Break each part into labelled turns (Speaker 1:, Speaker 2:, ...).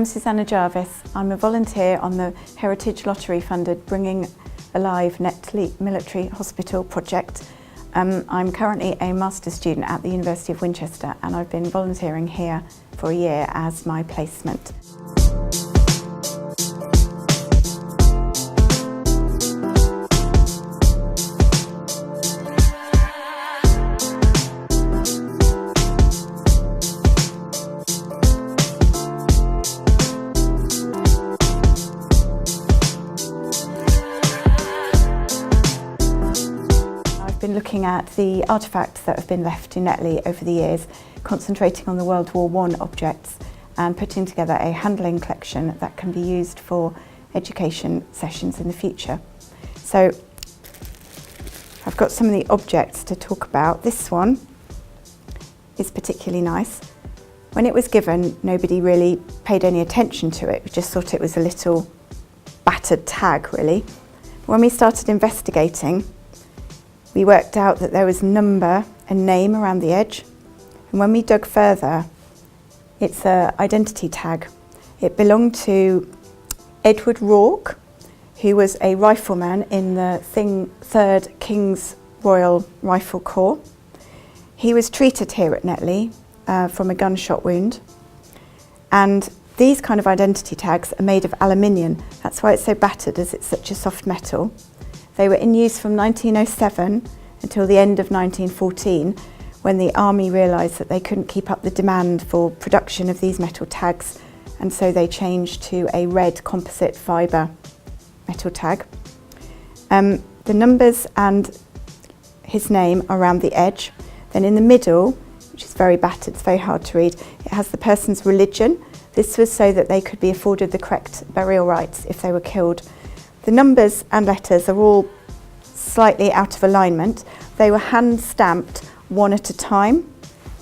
Speaker 1: Susannah Jarvis. I'm a volunteer on the Heritage Lottery funded Bringing Alive Netley Military Hospital project. I'm currently a master's student at the University of Winchester, and I've been volunteering here for a year as my placement. I've been looking at the artefacts that have been left in Netley over the years, concentrating on the World War I objects and putting together a handling collection that can be used for education sessions in the future. So I've got some of the objects to talk about. This one is particularly nice. When it was given, nobody really paid any attention to it. We just thought it was a little battered tag, really. When we started investigating, we worked out that there was a number and name around the edge. And when we dug further, it's an identity tag. It belonged to Edward Roark, who was a rifleman in the 3rd King's Royal Rifle Corps. He was treated here at Netley from a gunshot wound. And these kind of identity tags are made of aluminium. That's why it's so battered, as it's such a soft metal. They were in use from 1907 until the end of 1914, when the army realised that they couldn't keep up the demand for production of these metal tags, and so they changed to a red composite fibre metal tag. The numbers and his name are around the edge. Then in the middle, which is very battered, it's very hard to read, it has the person's religion. This was so that they could be afforded the correct burial rites if they were killed. The numbers and letters are all slightly out of alignment. They were hand stamped one at a time,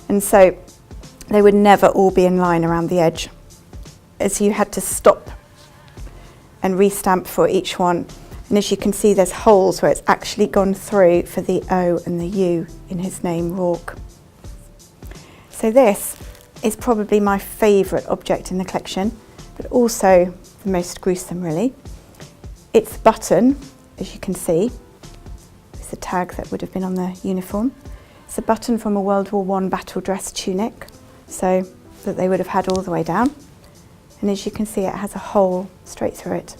Speaker 1: and so they would never all be in line around the edge, as you had to stop and restamp for each one. And as you can see, there's holes where it's actually gone through for the O and the U in his name, Roark. So this is probably my favourite object in the collection, but also the most gruesome, really. It's a button, as you can see. It's a tag that would have been on the uniform. It's a button from a World War I battle dress tunic, so that they would have had all the way down. And as you can see, it has a hole straight through it.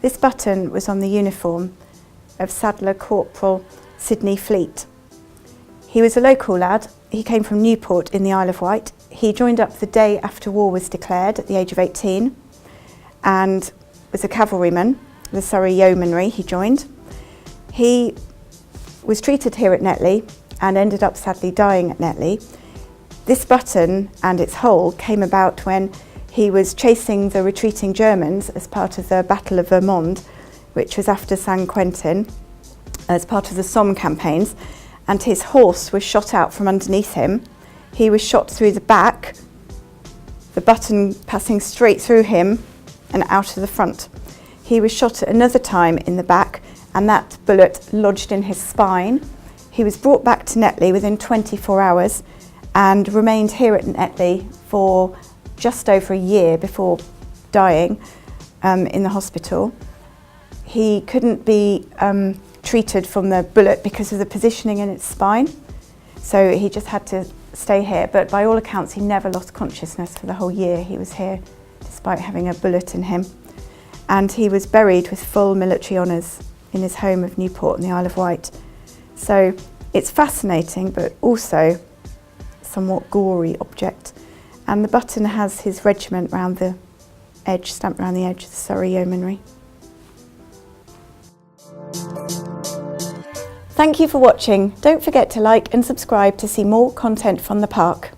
Speaker 1: This button was on the uniform of Saddler Corporal Sidney Fleet. He was a local lad. He came from Newport in the Isle of Wight. He joined up the day after war was declared at the age of 18 and was a cavalryman. The Surrey Yeomanry he joined. He was treated here at Netley and ended up sadly dying at Netley. This button and its hole came about when he was chasing the retreating Germans as part of the Battle of Vermont, which was after St. Quentin, as part of the Somme campaigns, and his horse was shot out from underneath him. He was shot through the back, the button passing straight through him and out of the front. He was shot at another time in the back, and that bullet lodged in his spine. He was brought back to Netley within 24 hours and remained here at Netley for just over a year before dying in the hospital. He couldn't be treated from the bullet because of the positioning in its spine, so he just had to stay here. But by all accounts, he never lost consciousness for the whole year he was here, despite having a bullet in him. And he was buried with full military honours in his home of Newport in the Isle of Wight. So it's fascinating, but also somewhat gory object. And the button has his regiment round the edge, stamped around the edge of the Surrey Yeomanry. Thank you for watching. Don't forget to like and subscribe to see more content from the park.